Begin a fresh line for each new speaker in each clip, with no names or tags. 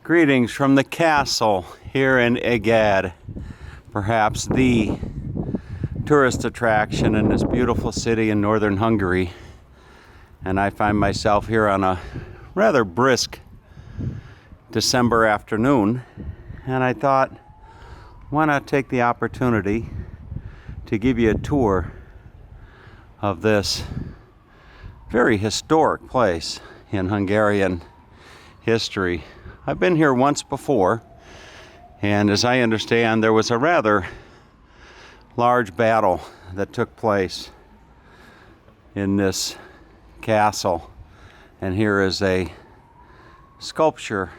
Greetings from the castle here in Eger, perhaps the tourist attraction in this beautiful city in northern Hungary. And I find myself here on a rather brisk December afternoon, and I thought, why not take the opportunity to give you a tour of this very historic place in Hungarian history. I've been here once before, and as I understand, there was a rather large battle that took place in this castle. And here is a sculpture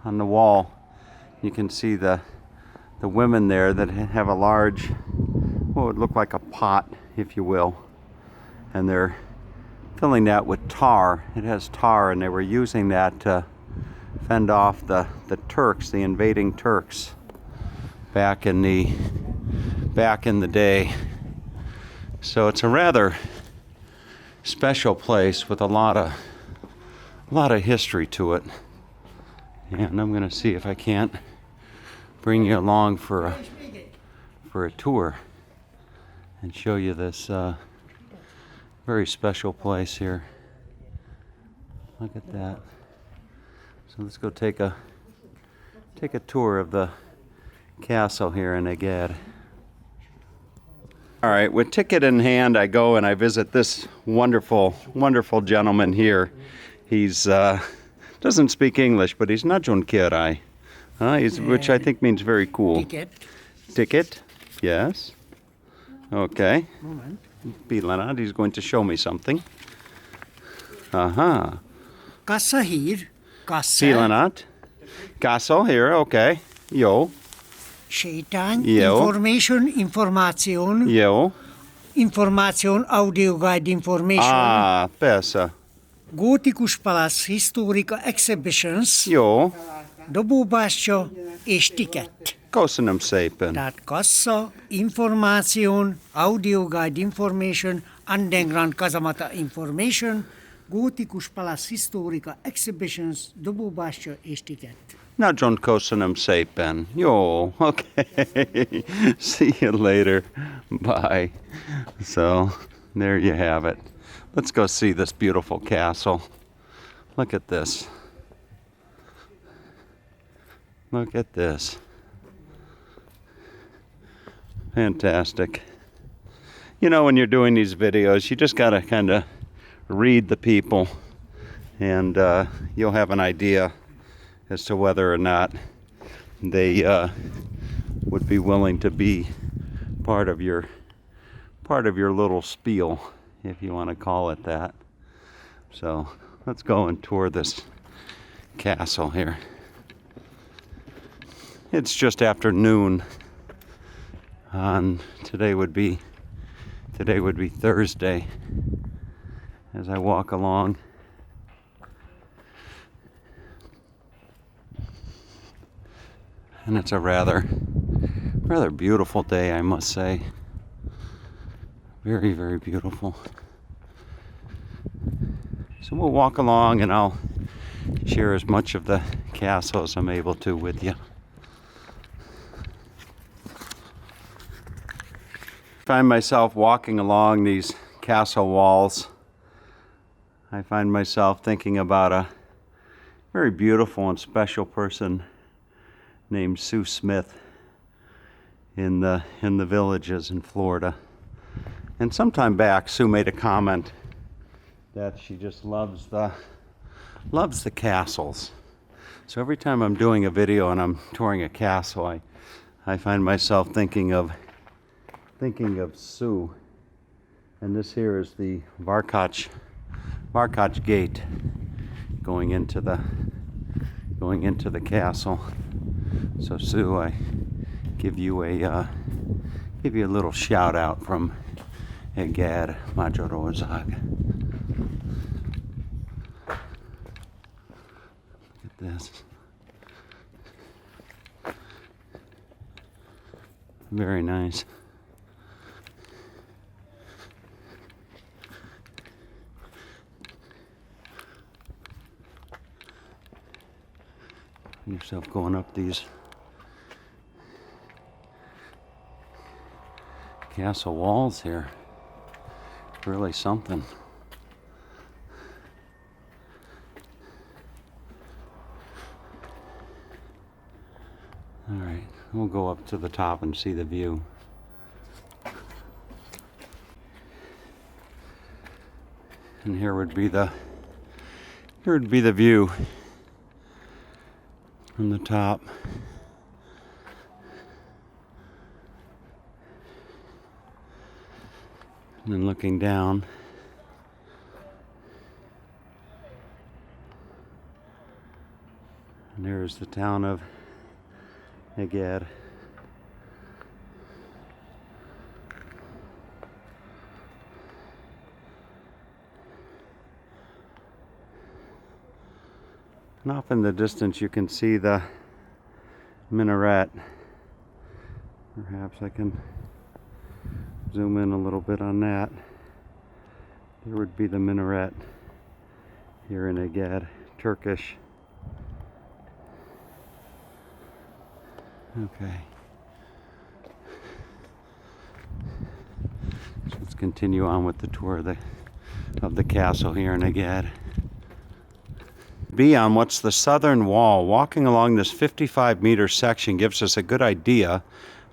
on the wall. You can see the women there that have a large, what would look like a pot, if you will. And they're filling that with tar. It has tar, and they were using that to fend off the Turks, the invading Turks, back in the day. So it's a rather special place with a lot of history to it. And I'm going to see if I can't bring you along for a tour and show you this very special place here. Look at that. So let's go take a tour of the castle here in Eger. All right, with ticket in hand, I go and I visit this wonderful, wonderful gentleman here. He's doesn't speak English, but he's nagyonkirály, which I think means very cool.
Ticket.
Ticket? Yes. Okay. Pillanat, he's going to show me something. Aha.
Kassa hír. Kassa.
Pillanat. Castle here, okay. Jó.
Sétány.
Jó.
Information. Információn.
Jó.
Information. Audio guide information.
Ah, persze.
Gótikus Palace Historical Exhibitions.
Jó.
Dobóbástya és ticket.
Köszönöm szépen.
Tehát kassa, információn, audio guide information, underground kazamata information, Gótikus Palace Historical Exhibitions, dobóbástya és ticket.
Nagyon köszönöm szépen. Jó, okay. See you later. Bye. So, there you have it. Let's go see this beautiful castle. Look at this. Look at this. Fantastic. You know, when you're doing these videos, you just gotta kind of read the people, and you'll have an idea as to whether or not they would be willing to be part of your little spiel, if you want to call it that. So let's go and tour this castle here. It's just after noon. Today would be Thursday. As I walk along, and it's a rather beautiful day, I must say. Very, very beautiful. So we'll walk along, and I'll share as much of the castle as I'm able to with you. Find myself walking along these castle walls. I find myself thinking about a very beautiful and special person named Sue Smith in the villages in Florida. And sometime back, Sue made a comment that she just loves the castles. So every time I'm doing a video and I'm touring a castle, I find myself thinking of Sue. And this here is the Varkach gate going into the castle. So Sue, I give you a little shout out from Eger Magyarország. Look at this. Very nice. You're yourself going up these castle walls here. It's really something. All right, we'll go up to the top and see the view. And here would be the view from the top. And then looking down, and there's the town of Eger. And off in the distance you can see the minaret. Perhaps I can zoom in a little bit on that. There would be the minaret here in Eger, Turkish. Okay. So let's continue on with the tour of the castle here in Eger. Be on what's the southern wall. Walking along this 55-meter section gives us a good idea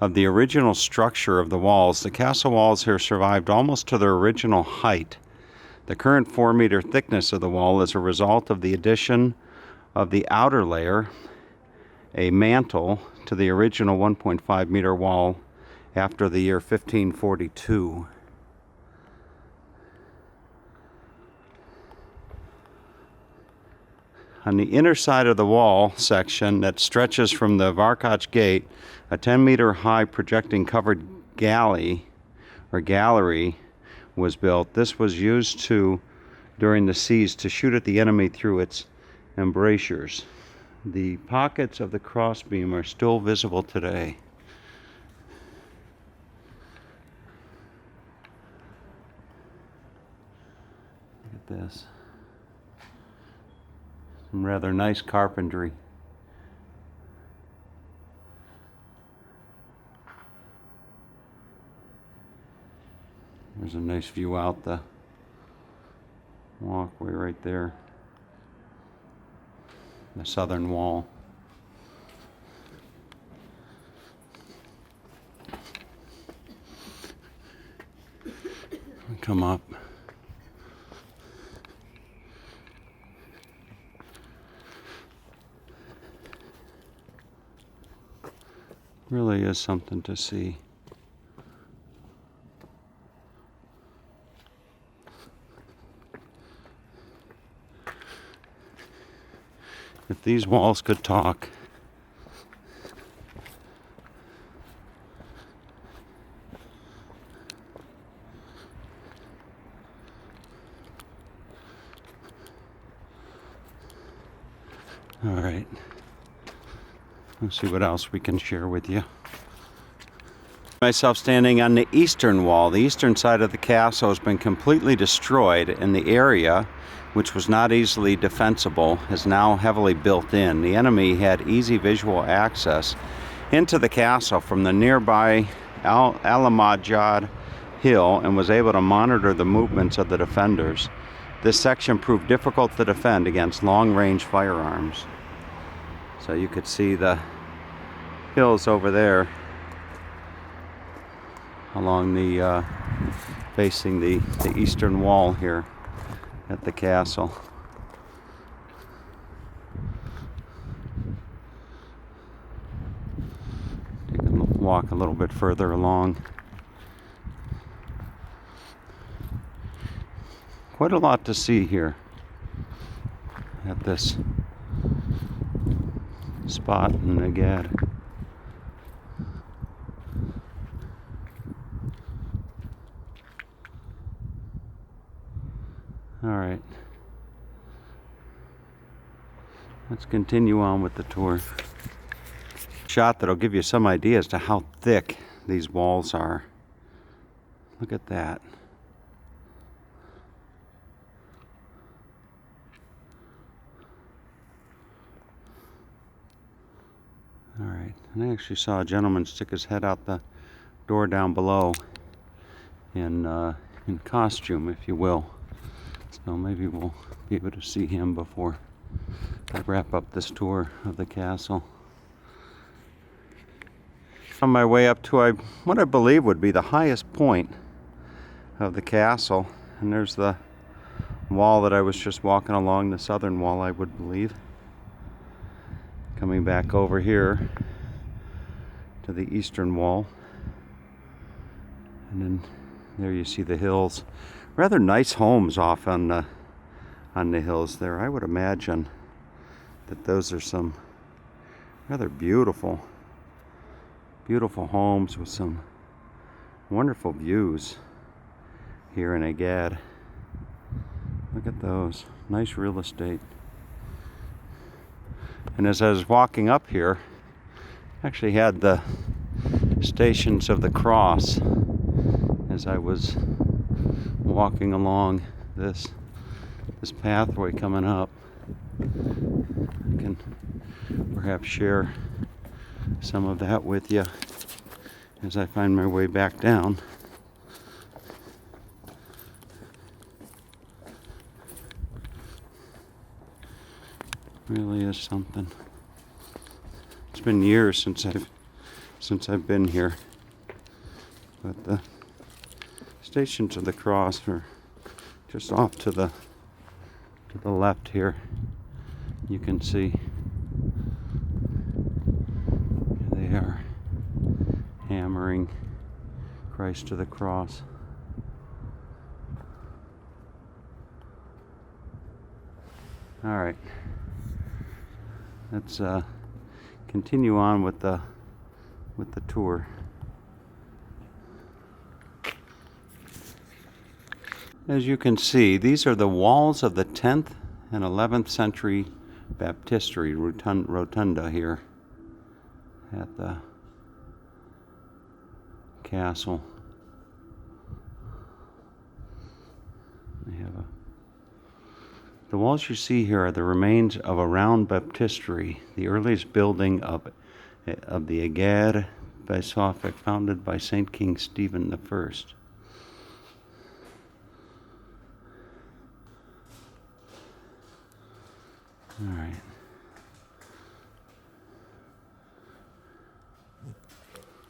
of the original structure of the walls. The castle walls here survived almost to their original height. The current 4-meter thickness of the wall is a result of the addition of the outer layer, a mantle, to the original 1.5-meter wall after the year 1542. On the inner side of the wall section that stretches from the Varkach Gate, a 10-meter high projecting covered gallery was built. This was used during the siege to shoot at the enemy through its embrasures. The pockets of the crossbeam are still visible today. Look at this. Some rather nice carpentry. There's a nice view out the walkway right there. The southern wall. Come up. Really is something to see. If these walls could talk. All right. Let's see what else we can share with you. Myself standing on the eastern wall. The eastern side of the castle has been completely destroyed, and the area, which was not easily defensible, is now heavily built in. The enemy had easy visual access into the castle from the nearby Alamajad Hill and was able to monitor the movements of the defenders. This section proved difficult to defend against long-range firearms. So you could see the hills over there along the facing the eastern wall here at the castle. You can walk a little bit further along. Quite a lot to see here at this spot in Eger. All right, let's continue on with the tour. Shot that'll give you some idea as to how thick these walls are. Look at that. Alright, and I actually saw a gentleman stick his head out the door down below in costume, if you will. So maybe we'll be able to see him before I wrap up this tour of the castle. On my way up to what I believe would be the highest point of the castle, and there's the wall that I was just walking along, the southern wall, I would believe. Coming back over here to the eastern wall, and then there you see the hills. Rather nice homes off on the hills there. I would imagine that those are some rather beautiful homes with some wonderful views here in Eger. Look at those. Nice real estate. And as I was walking up here, I actually had the Stations of the Cross as I was walking along this pathway coming up. I can perhaps share some of that with you as I find my way back down. Really is something. It's been years since I've been here, but the Stations of the Cross are just off to the left here. You can see they are hammering Christ to the cross. All right. Let's continue on with the tour. As you can see, these are the walls of the 10th and 11th century Baptistry Rotunda here at the castle. The walls you see here are the remains of a round baptistry, the earliest building of the Eger Bishopric founded by Saint King Stephen I. All right.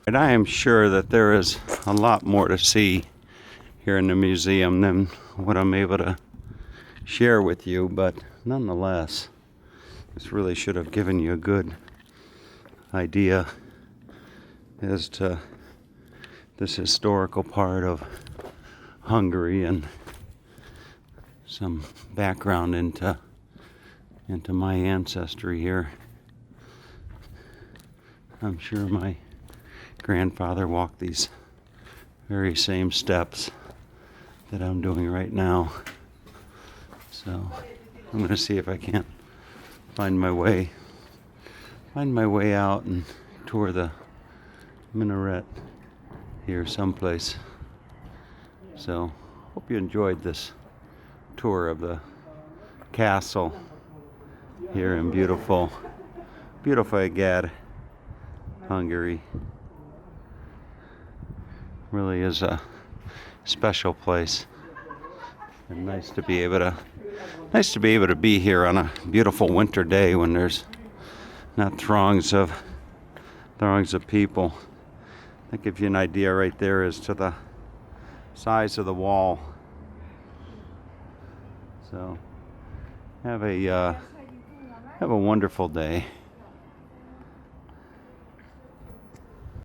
And I am sure that there is a lot more to see here in the museum than what I'm able to share with you, but nonetheless, this really should have given you a good idea as to this historical part of Hungary and some background into my ancestry here. I'm sure my grandfather walked these very same steps that I'm doing right now. So I'm going to see if I can't find my way out and tour the minaret here someplace. So hope you enjoyed this tour of the castle here in beautiful Eger, Hungary. Really is a special place, and nice to be able to be here on a beautiful winter day when there's not throngs of people. That gives you an idea right there as to the size of the wall. So have a wonderful day.